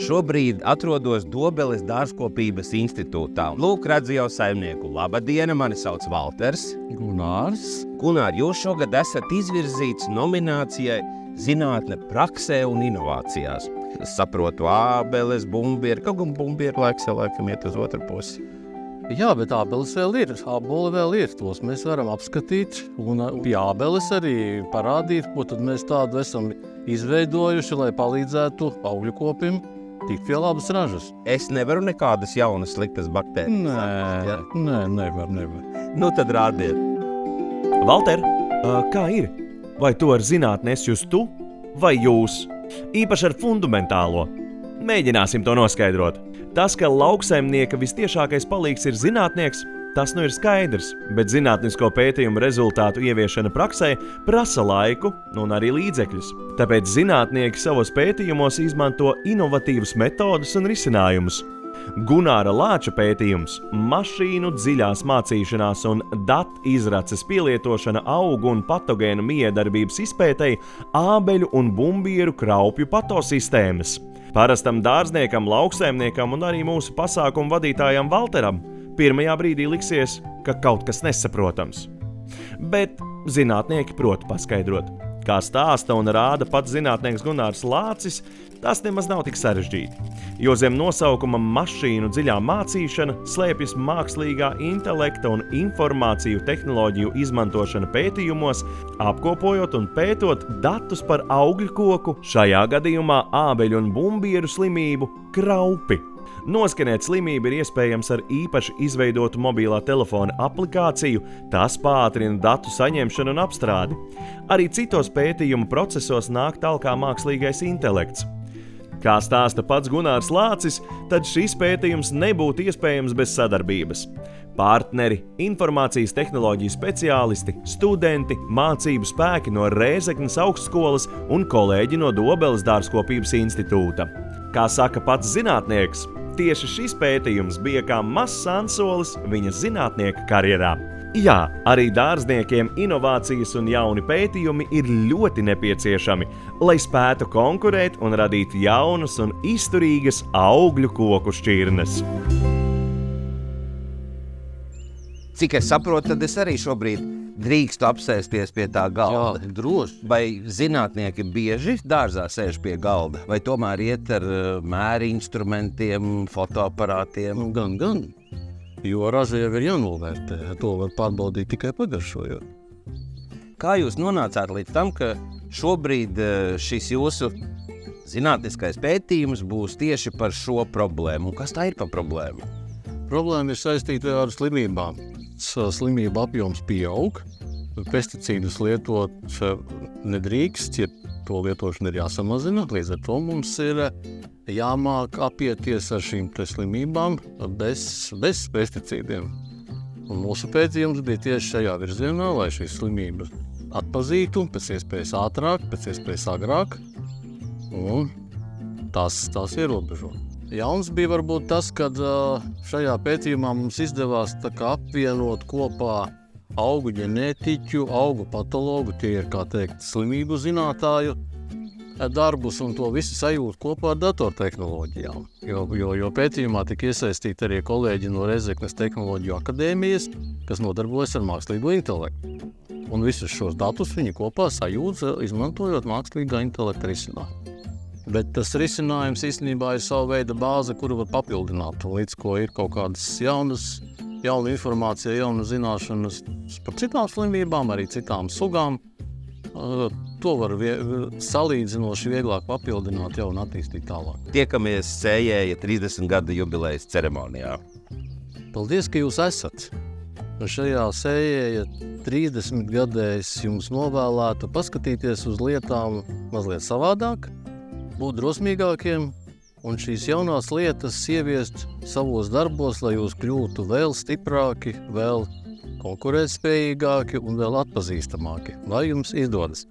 Šobrīd atrodos Dobeles dārzkopības institūtā. Lūk, redzu jau saimnieku. Labadiena, mani sauc Valters. Gunārs. Gunār, jūs šogad esat izvirzīts nominācijai Zinātne praksē un inovācijās. Es saprotu, ābeles, bumbieri, kaut gan bumbieri laikam iet uz otru pusi. Jā, bet ābeles vēl ir. Āboli vēl ir. Tos mēs varam apskatīt. Un pie ābeles arī parādīt, ko tad mēs tādu esam izveidojuši, lai palīdzētu augļu kopim tikt pie labas ražas. Es nevaru nekādas jaunas sliktas baktērijas. Nevar. Nu tad rādiet. Valter, kā ir? Vai to ar zinātni esi jūs tu vai jūs? Īpaši ar fundamentālo. Mēģināsim to noskaidrot. Tas, ka lauksaimnieka vistiešākais palīgs ir zinātnieks, tas nu ir skaidrs, bet zinātnisko pētījumu rezultātu ieviešana praksē prasa laiku un arī līdzekļus. Tāpēc zinātnieki savos pētījumos izmanto inovatīvas metodas un risinājumus. Gunāra Lāča pētījums, mašīnu dziļās mācīšanās un datu izraces pielietošana augu un patogēnu miedarbības izpētei ābeļu un bumbieru kraupju patosistēmas. Parastam dārzniekam, lauksaimniekam un arī mūsu pasākumu vadītājam Valteram pirmajā brīdī liksies, ka kaut kas nesaprotams. Bet zinātnieki prot paskaidrot. Kā stāsta un rāda pats zinātnieks Gunārs Lācis, tas nemaz nav tik sarežģīti. Jo zem nosaukuma mašīnu dziļā mācīšana slēpjas mākslīgā intelekta un informāciju tehnoloģiju izmantošana pētījumos, apkopojot un pētot datus par augļu koku, šajā gadījumā ābeļu un bumbieru slimību kraupi. Noskanēt slimību ir iespējams ar īpaši izveidotu mobilā telefona aplikāciju, tas pātrina datu saņemšanu un apstrādi. Arī citos pētījumu procesos nāk talkā mākslīgais intelekts. Kā stāsta pats Gunārs Lācis, tad šis pētījums nebūtu iespējams bez sadarbības. Partneri, informācijas tehnoloģiju speciālisti, studenti, mācību spēki no Rēzeknes augstskolas un kolēģi no Dobeles dārzkopības institūta. Kā saka pats zinātnieks, tieši šis pētījums bija kā mazs ansolis viņa zinātnieka karjerā. Jā, arī dārzniekiem inovācijas un jauni pētījumi ir ļoti nepieciešami, lai spētu konkurēt un radīt jaunas un izturīgas augļu koku šķirnes. Cik es saprotu, tad es arī šobrīd drīkstu apsēsties pie tā galda. Jā, droši. Vai zinātnieki bieži dārzā sēž pie galda, vai tomēr iet ar mēri instrumentiem, fotoaparātiem? Gan. Jo raža jau ir jānovērtē. To var pārbaudīt tikai pagaršojot. Kā jūs nonācāt līdz tam, ka šobrīd šis jūsu zinātniskais pētījums būs tieši par šo problēmu? Un kas tā ir par problēmu? Problēma ir saistīta ar slimībām. Slimību apjoms pieaug, pesticīdus lietot nedrīkst, ja to lietošana ir jāsamazina, līdz ar to mums ir jāmāk apieties ar šīm slimībām bez pesticīdiem. Un mūsu pētījums bija tieši šajā virzienā, lai šīs slimības atpazītu pēc iespējas ātrāk, pēc iespējas agrāk, un tās ierobežot. Jauns bija varbūt tas, kad šajā pētījumā mums izdevās apvienot kopā augu ģenētiķu, augu patologu, tie ir, kā teikt, slimību zinātāju darbus un to visu sajūt kopā ar datortehnoloģijām. Jo pētījumā tika iesaistīti arī kolēģi no Rēzeknes tehnoloģiju akadēmijas, kas nodarbojas ar mākslīgo intelektu. Un visus šos datus viņi kopā sajūt, izmantojot mākslīgā intelekta risinājumu. Bet tas risinājums īstenībā ir sava veida bāze, kuru var papildināt, līdz ko ir kaut kādas jauna informācija, jauna zināšanas par citām slimībām, arī citām sugām. To var salīdzinoši vieglāk papildināt jau un attīstīt tālāk. Tiekamies Sējēja 30 gada jubilejas ceremonijā. Paldies, ka jūs esat! Un šajā Sējēja 30 gadēs jums novēlētu paskatīties uz lietām mazliet savādāk, būt drosmīgākiem un šīs jaunās lietas ieviest savos darbos, lai jūs kļūtu vēl stiprāki, vēl konkurētspējīgāki un vēl atpazīstamāki. Lai jums izdodas!